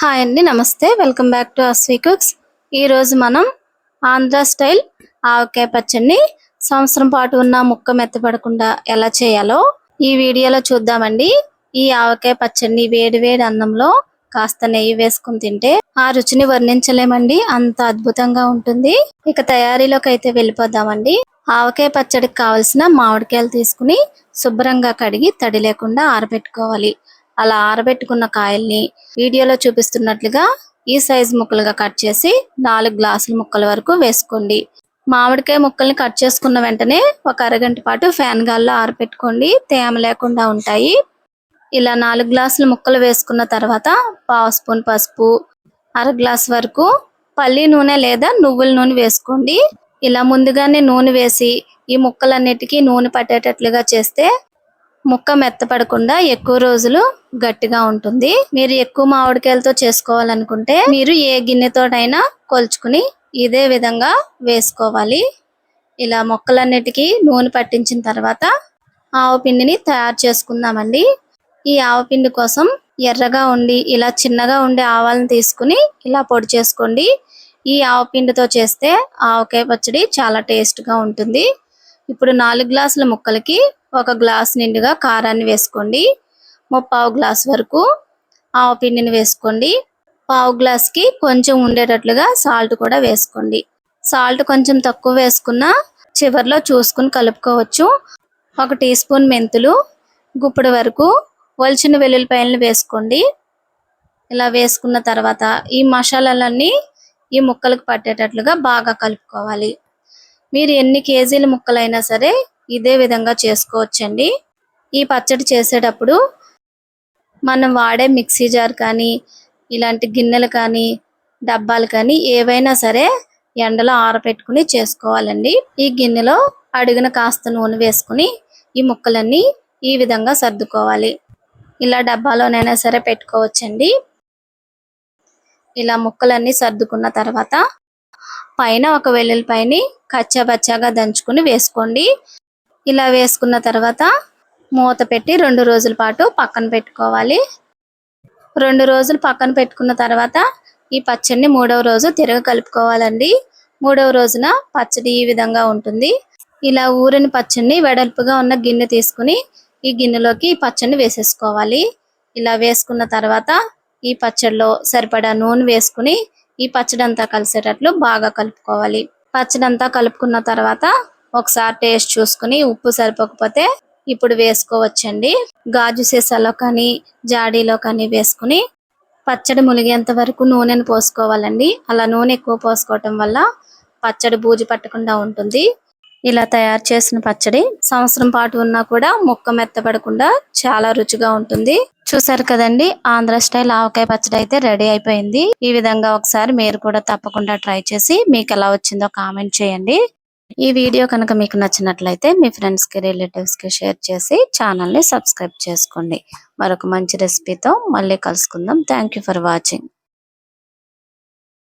Hi అండి, నమస్తే. Welcome back to Aswi cooks. ఈరోజు మనం ఆంధ్ర స్టైల్ ఆవకాయ పచ్చడిని సంవత్సరం పాటు ఉన్న ముక్క మెత్తపడకుండా ఎలా చేయాలో ఈ వీడియోలో చూద్దామండి. ఈ ఆవకాయ పచ్చడిని వేడి వేడి అన్నంలో కాస్త నెయ్యి వేసుకుని తింటే ఆ రుచిని వర్ణించలేమండి, అంత అద్భుతంగా ఉంటుంది. ఇక తయారీలోకి అయితే వెళ్ళిపోదామండి. ఆవకాయ పచ్చడికి కావలసిన మామిడికాయలు తీసుకుని శుభ్రంగా కడిగి తడి లేకుండా ఆరబెట్టుకోవాలి. అలా ఆరబెట్టుకున్న కాయల్ని వీడియోలో చూపిస్తున్నట్లుగా ఈ సైజు ముక్కలుగా కట్ చేసి 4 గ్లాసుల ముక్కల వరకు వేసుకోండి. మామిడికాయ ముక్కల్ని కట్ చేసుకున్న వెంటనే ఒక అరగంట పాటు ఫ్యాన్ గాల్లో ఆరబెట్టుకోండి, తేమ లేకుండా ఉంటాయి. ఇలా 4 గ్లాసుల ముక్కలు వేసుకున్న తర్వాత పావు స్పూన్ పసుపు, అర గ్లాస్ వరకు పల్లి నూనె లేదా నువ్వుల నూనె వేసుకోండి. ఇలా ముందుగానే నూనె వేసి ఈ ముక్కలన్నిటికీ నూనె పట్టేటట్లుగా చేస్తే ముక్క మెత్తపడకుండా ఎక్కువ రోజులు గట్టిగా ఉంటుంది. మీరు ఎక్కువ మామిడికాయలతో చేసుకోవాలనుకుంటే మీరు ఏ గిన్నెతోటైనా కొలుచుకుని ఇదే విధంగా వేసుకోవాలి. ఇలా ముక్కలన్నిటికీ నూనె పట్టించిన తర్వాత ఆవపిండిని తయారు చేసుకుందామండి. ఈ ఆవపిండి కోసం ఎర్రగా ఉండి ఇలా చిన్నగా ఉండే ఆవాలను తీసుకుని ఇలా పొడి చేసుకోండి. ఈ ఆవపిండితో చేస్తే ఆవకాయ పచ్చడి చాలా టేస్ట్గా ఉంటుంది. ఇప్పుడు 4 గ్లాసుల ముక్కలకి 1 గ్లాస్ నిండుగా కారాన్ని వేసుకోండి. 1/4 గ్లాస్ వరకు ఆవపిండిని వేసుకోండి. 1/4 గ్లాస్కి కొంచెం ఉండేటట్లుగా సాల్ట్ కూడా వేసుకోండి. సాల్ట్ కొంచెం తక్కువ వేసుకున్నా చివర్లో చూసుకుని కలుపుకోవచ్చు. 1 టీ స్పూన్ మెంతులు, గుప్పెడు వరకు ఒలిచిన వెల్లుల్లిపాయలను వేసుకోండి. ఇలా వేసుకున్న తర్వాత ఈ మసాలాలన్నీ ఈ ముక్కలకు పట్టేటట్లుగా బాగా కలుపుకోవాలి. మీరు ఎన్ని కేజీల ముక్కలైనా సరే ఇదే విధంగా చేసుకోవచ్చండి. ఈ పచ్చడి చేసేటప్పుడు మనం వాడే మిక్సీ జార్ కానీ ఇలాంటి గిన్నెలు కానీ డబ్బాలు కానీ ఏవైనా సరే ఎండలో ఆరబెట్టుకుని చేసుకోవాలండి. ఈ గిన్నెలో అడుగున కాస్త నూనె వేసుకుని ఈ ముక్కలన్నీ ఈ విధంగా సర్దుకోవాలి. ఇలా డబ్బాలోనైనా సరే పెట్టుకోవచ్చండి. ఇలా ముక్కలన్నీ సర్దుకున్న తర్వాత పైన ఒక వెల్లుల్లిపాయని కచ్చాబచ్చాగా దంచుకుని వేసుకోండి. ఇలా వేసుకున్న తర్వాత మూత పెట్టి 2 రోజుల పాటు పక్కన పెట్టుకోవాలి. 2 రోజులు పక్కన పెట్టుకున్న తర్వాత ఈ పచ్చడిని 3వ రోజు తిరగ కలుపుకోవాలండి. 3వ రోజున పచ్చడి ఈ విధంగా ఉంటుంది. ఇలా ఊరిన పచ్చడిని వెడల్పుగా ఉన్న గిన్నె తీసుకుని ఈ గిన్నెలోకి ఈ పచ్చడిని వేసేసుకోవాలి. ఇలా వేసుకున్న తర్వాత ఈ పచ్చడిలో సరిపడా నూనె వేసుకుని ఈ పచ్చడి అంతా కలిసేటట్లు బాగా కలుపుకోవాలి. పచ్చడి అంతా కలుపుకున్న తర్వాత ఒకసారి టేస్ట్ చూసుకుని ఉప్పు సరిపోకపోతే ఇప్పుడు వేసుకోవచ్చండి. గాజు సీసాలో కానీ జాడీలో కానీ వేసుకుని పచ్చడి మునిగేంత వరకు నూనెను పోసుకోవాలండి. అలా నూనె ఎక్కువ పోసుకోవటం వల్ల పచ్చడి బూజు పట్టకుండా ఉంటుంది. ఇలా తయారు చేసిన పచ్చడి సంవత్సరం పాటు ఉన్నా కూడా ముక్క మెత్తపడకుండా చాలా రుచిగా ఉంటుంది. చూసారు కదండి, ఆంధ్ర స్టైల్ ఆవకాయ పచ్చడి అయితే రెడీ అయిపోయింది. ఈ విధంగా ఒకసారి మీరు కూడా తప్పకుండా ట్రై చేసి మీకు ఎలా వచ్చిందో కామెంట్ చేయండి. ఈ వీడియో కనుక మీకు నచ్చినట్లయితే మీ ఫ్రెండ్స్ కి రిలేటివ్స్ కి షేర్ చేసి ఛానల్ ని సబ్స్క్రైబ్ చేసుకోండి. మరొక మంచి రెసిపీతో మళ్ళీ కలుసుకుందాం. Thank you for watching.